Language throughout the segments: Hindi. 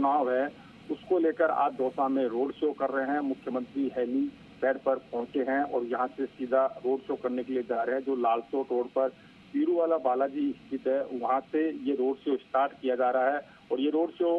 उपचुनाव है उसको लेकर आज दौसा में रोड शो कर रहे हैं। मुख्यमंत्री हेलीपैड पर पहुंचे हैं और यहां से सीधा रोड शो करने के लिए जा रहे हैं। जो लालसोट रोड पर पीरूवाला बालाजी स्थित है वहां से ये रोड शो स्टार्ट किया जा रहा है। और ये रोड शो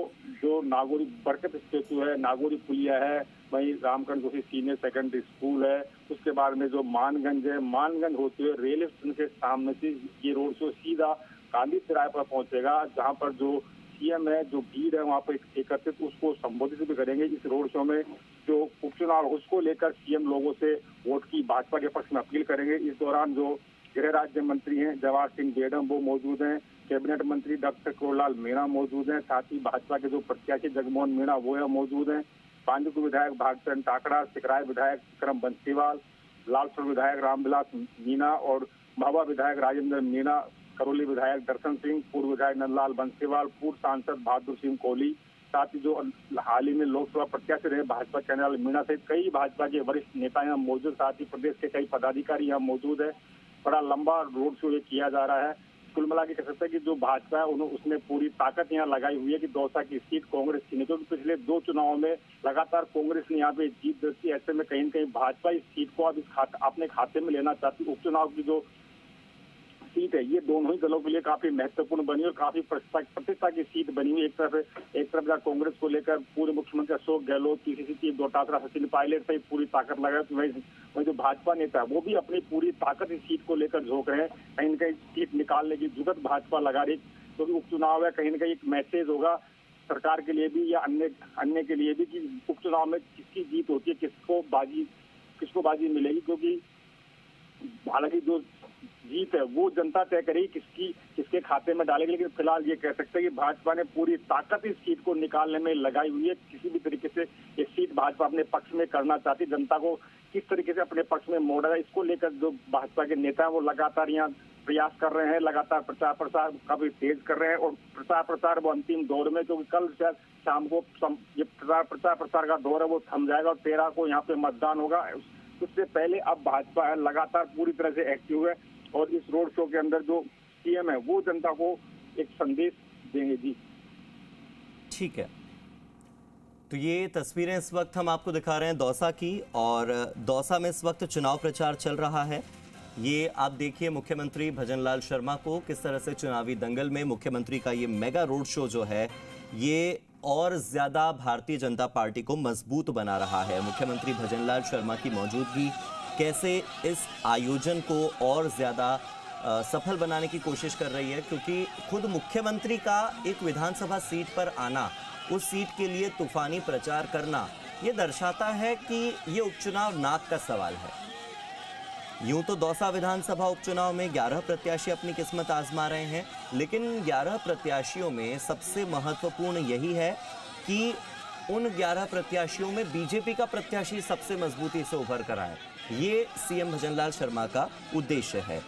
जो नागौरी बरकत स्टेचू है, नागौरी पुलिया है, वहीं Ramkaran Joshi senior secondary school है, उसके बाद में जो मानगंज है, मानगंज होते हुए रेलवे स्टेशन के सामने से ये रोड शो सीधा गांधी तिराहे पर पहुंचेगा, जहां पर जो सीएम है, जो भीड़ है वहां पर एकत्रित, उसको संबोधित भी करेंगे। इस रोड शो में जो उपचुनाव उसको लेकर सीएम लोगों से वोट की भाजपा के पक्ष में अपील करेंगे। इस दौरान जो गृह राज्य मंत्री हैं जवाहर सिंह बेडम वो मौजूद हैं, कैबिनेट मंत्री डॉक्टर किरोड़ीलाल मीणा मौजूद हैं, साथ ही भाजपा के जो प्रत्याशी जगमोहन मीणा वो है मौजूद हैं, पांडुपुर विधायक भागचंद टाकड़ा, सिकराय विधायक विक्रम बंसीवाल, लालसोट विधायक रामविलास मीणा और महुआ विधायक राजेंद्र मीणा, करौली विधायक दर्शन सिंह, पूर्व विधायक नंदलाल बंसीवाल, पूर्व सांसद बहादुर सिंह कोहली, साथ ही जो हाल ही में लोकसभा प्रत्याशी रहे भाजपा के नंदलाल मीणा सहित कई भाजपा के वरिष्ठ नेता यहाँ मौजूद, साथ ही प्रदेश के कई पदाधिकारी यहाँ मौजूद है। बड़ा लंबा रोड शो ये किया जा रहा है। कुल मिला के कह सकते हैं कि जो भाजपा है उसने पूरी ताकत यहाँ लगाई हुई है कि दौसा की सीट कांग्रेस की नहीं, क्योंकि पिछले 2 चुनावों में लगातार कांग्रेस ने यहाँ पे जीत दर्जी। ऐसे में कहीं न कहीं भाजपा इस सीट को अब अपने खाते में लेना चाहती। उपचुनाव की जो सीट है ये दोनों ही दलों के लिए काफी महत्वपूर्ण बनी और काफी प्रतिष्ठा की सीट बनी हुई। एक तरफ कांग्रेस को लेकर पूर्व मुख्यमंत्री अशोक गहलोत, पीसीसी चीफ डोटासरा सचिन पायलट सहित पूरी ताकत लगाए, तो वही जो भाजपा नेता है वो भी अपनी पूरी ताकत इस सीट को लेकर झोंक रहे हैं। कहीं न कहीं सीट निकालने की जुगत भाजपा लगा रही, क्योंकि उपचुनाव है, कहीं न कहीं एक मैसेज होगा सरकार के लिए भी या अन्य के लिए भी कि उपचुनाव में किसकी जीत होती है, किसको बाजी मिलेगी। क्योंकि हालांकि जो जीत है वो जनता तय करेगी किसके खाते में डालेगी, लेकिन फिलहाल ये कह सकते हैं कि भाजपा ने पूरी ताकत इस सीट को निकालने में लगाई हुई है। किसी भी तरीके से ये सीट भाजपा अपने पक्ष में करना चाहती, जनता को किस तरीके से अपने पक्ष में मोड़ा है, इसको लेकर जो भाजपा के नेता है वो लगातार यहाँ प्रयास कर रहे हैं, लगातार प्रचार प्रसार काफी तेज कर रहे हैं। और प्रचार प्रसार वो अंतिम दौर में, क्योंकि कल शायद शाम को ये प्रचार प्रसार का दौर है वो थम जाएगा और 13 को यहाँ पे मतदान होगा। उससे पहले अब भाजपा है लगातार पूरी तरह से एक्टिव है और इस रोड शो के अंदर जो सीएम है वो जनता को एक संदेश देंगे। जी ठीक है, तो ये तस्वीरें इस वक्त हम आपको दिखा रहे हैं दौसा की, और दौसा में इस वक्त चुनाव प्रचार चल रहा है। ये आप देखिए मुख्यमंत्री भजनलाल शर्मा को किस तरह से चुनावी दंगल में मुख्यमंत्री का ये मेगा रोड शो जो है ये और ज्यादा भारतीय जनता पार्टी को मजबूत बना रहा है। मुख्यमंत्री भजनलाल शर्मा की मौजूदगी कैसे इस आयोजन को और ज्यादा सफल बनाने की कोशिश कर रही है, क्योंकि खुद मुख्यमंत्री का एक विधानसभा सीट पर आना, उस सीट के लिए तूफानी प्रचार करना, ये दर्शाता है कि ये उपचुनाव नाक का सवाल है। यूं तो दौसा विधानसभा उपचुनाव में 11 प्रत्याशी अपनी किस्मत आजमा रहे हैं, लेकिन 11 प्रत्याशियों में सबसे महत्वपूर्ण यही है कि उन 11 प्रत्याशियों में बीजेपी का प्रत्याशी सबसे मजबूती से उभर कर आए। ये सीएम भजनलाल शर्मा का उद्देश्य है।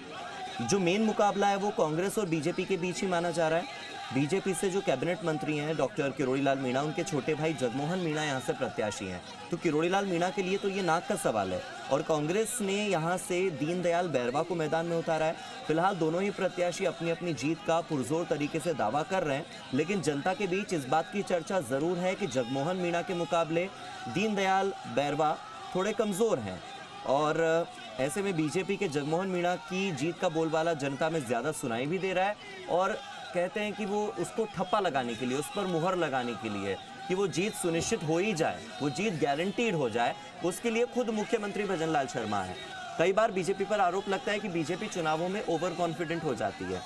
जो मेन मुकाबला है वो कांग्रेस और बीजेपी के बीच ही माना जा रहा है। बीजेपी से जो कैबिनेट मंत्री हैं डॉक्टर किरोड़ीलाल मीणा, उनके छोटे भाई जगमोहन मीणा यहाँ से प्रत्याशी हैं, तो किरोड़ीलाल मीणा के लिए तो ये नाक का सवाल है। और कांग्रेस ने यहाँ से दीनदयाल बैरवा को मैदान में उतारा है। फिलहाल दोनों ही प्रत्याशी अपनी अपनी जीत का पुरजोर तरीके से दावा कर रहे हैं, लेकिन जनता के बीच इस बात की चर्चा जरूर है कि जगमोहन मीणा के मुकाबले दीनदयाल बैरवा थोड़े कमजोर हैं। और ऐसे में बीजेपी के जगमोहन मीणा की जीत का बोलबाला जनता में ज्यादा सुनाई भी दे रहा है, और कहते हैं कि वो उसको ठप्पा लगाने के लिए, उस पर मुहर लगाने के लिए कि वो जीत सुनिश्चित हो ही जाए, वो जीत गारंटीड हो जाए, उसके लिए खुद मुख्यमंत्री भजनलाल शर्मा है। कई बार बीजेपी पर आरोप लगता है कि बीजेपी चुनावों में ओवर कॉन्फिडेंट हो जाती है,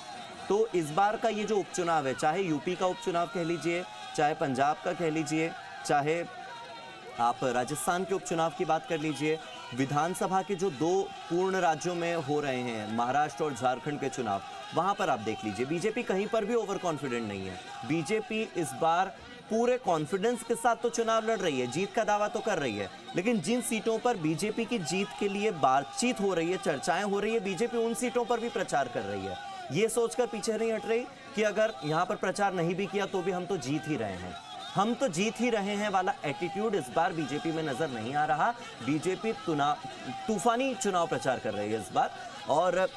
तो इस बार का ये जो उपचुनाव है, चाहे यूपी का उपचुनाव कह लीजिए, चाहे पंजाब का कह लीजिए, चाहे आप राजस्थान के उपचुनाव की बात कर लीजिए, विधानसभा के जो 2 पूर्ण राज्यों में हो रहे हैं, महाराष्ट्र और झारखंड के चुनाव, वहां पर आप देख लीजिए बीजेपी कहीं पर भी ओवर कॉन्फिडेंट नहीं है। बीजेपी इस बार पूरे कॉन्फिडेंस के साथ तो चुनाव लड़ रही है, जीत का दावा तो कर रही है, लेकिन जिन सीटों पर बीजेपी की जीत के लिए बातचीत हो रही है, चर्चाएं हो रही है, बीजेपी उन सीटों पर भी प्रचार कर रही है। ये सोचकर पीछे नहीं हट रही कि अगर यहाँ पर प्रचार नहीं भी किया तो भी हम तो जीत ही रहे हैं, हम तो जीत ही रहे हैं वाला एटीट्यूड इस बार बीजेपी में नजर नहीं आ रहा। बीजेपी तूफानी चुनाव प्रचार कर रही है इस बार। और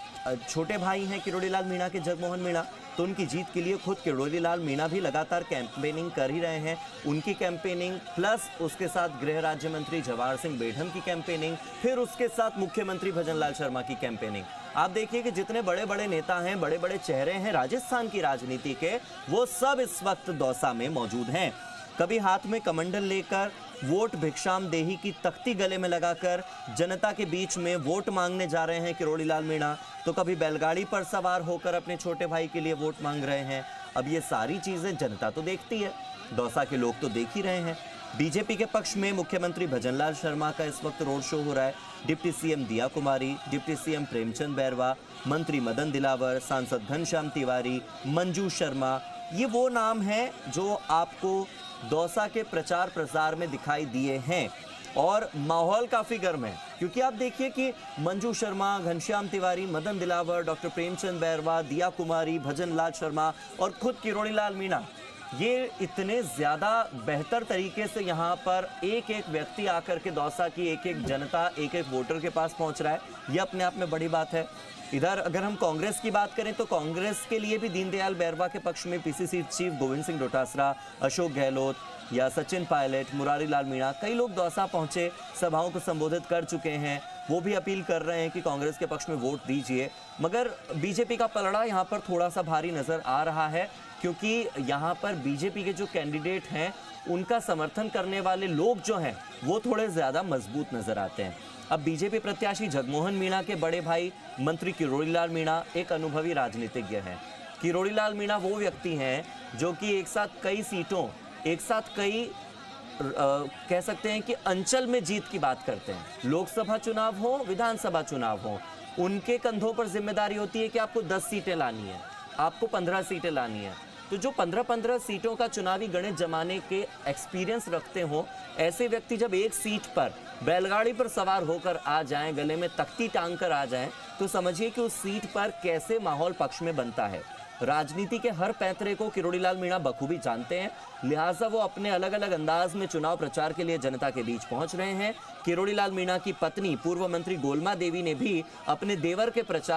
छोटे भाई हैं किरोड़ी लाल मीणा के, जगमोहन मीणा, तो उनकी जीत के लिए खुद किरोड़ी लाल मीणा भी लगातार कैंपेनिंग कर ही रहे हैं। उनकी कैंपेनिंग प्लस उसके साथ गृह राज्य मंत्री जवाहर सिंह बेढम की कैंपेनिंग, फिर उसके साथ मुख्यमंत्री भजनलाल शर्मा की कैंपेनिंग। आप देखिए कि जितने बड़े बड़े नेता हैं, बड़े बड़े चेहरे हैं राजस्थान की राजनीति के, वो सब इस वक्त दौसा में मौजूद हैं। कभी हाथ में कमंडल लेकर वोट भिक्षाम देही की तख्ती गले में लगाकर जनता के बीच में वोट मांगने जा रहे हैं किरोड़ी लाल मीणा, तो कभी बैलगाड़ी पर सवार होकर अपने छोटे भाई के लिए वोट मांग रहे हैं। अब ये सारी चीजें जनता तो देखती है, दौसा के लोग तो देख ही रहे हैं। बीजेपी के पक्ष में मुख्यमंत्री भजनलाल शर्मा का इस वक्त रोड शो हो रहा है। डिप्टी सीएम दिया कुमारी, डिप्टी सीएम प्रेमचंद बैरवा, मंत्री मदन दिलावर, सांसद घनश्याम तिवारी, मंजू शर्मा, ये वो नाम हैं जो आपको दौसा के प्रचार प्रसार में दिखाई दिए हैं। और माहौल काफी गर्म है, क्योंकि आप देखिए कि मंजू शर्मा, घनश्याम तिवारी, मदन दिलावर, डॉक्टर प्रेमचंद बैरवा, दिया कुमारी, भजनलाल शर्मा और खुद किरोड़ी लाल मीणा, ये इतने ज़्यादा बेहतर तरीके से यहाँ पर एक एक व्यक्ति आकर के दौसा की एक एक जनता, एक एक वोटर के पास पहुँच रहा है, ये अपने आप में बड़ी बात है। इधर अगर हम कांग्रेस की बात करें तो कांग्रेस के लिए भी दीनदयाल बैरवा के पक्ष में पीसीसी चीफ गोविंद सिंह डोटासरा, अशोक गहलोत या सचिन पायलट, मुरारी लाल मीणा, कई लोग दौसा पहुंचे, सभाओं को संबोधित कर चुके हैं। वो भी अपील कर रहे हैं कि कांग्रेस के पक्ष में वोट दीजिए। मगर बीजेपी का पलड़ा यहाँ पर थोड़ा सा भारी नजर आ रहा है, क्योंकि यहाँ पर बीजेपी के जो कैंडिडेट हैं उनका समर्थन करने वाले लोग जो हैं वो थोड़े ज़्यादा मजबूत नजर आते हैं। अब बीजेपी प्रत्याशी जगमोहन मीणा के बड़े भाई मंत्री किरोड़ी लाल मीणा एक अनुभवी राजनीतिज्ञ हैं। किरोड़ी लाल मीणा वो व्यक्ति हैं जो कि एक साथ कई सीटों, एक साथ कई कह सकते हैं कि अंचल में जीत की बात करते हैं। लोकसभा चुनाव हो, विधानसभा चुनाव हो, उनके कंधों पर जिम्मेदारी होती है कि आपको 10 सीटें लानी है, आपको 15 सीटें लानी है। तो जो 15-15 सीटों का चुनावी गणित जमाने के एक्सपीरियंस रखते हो, ऐसे व्यक्ति जब एक सीट पर बैलगाड़ी पर सवार होकर आ जाएं, गले में तख्ती टांग कर आ जाएं, तो समझिए कि उस सीट पर कैसे माहौल पक्ष में बनता है। राजनीति के हर पैंतरे को किरोड़ी लाल मीणा बखूबी जानते हैं, लिहाजा वो अपने अलग अलग अंदाज में चुनाव प्रचार के लिए जनता के बीच पहुंच रहे हैं। किरोड़ी लाल मीणा की पत्नी पूर्व मंत्री गोलमा देवी ने भी अपने देवर के प्रचार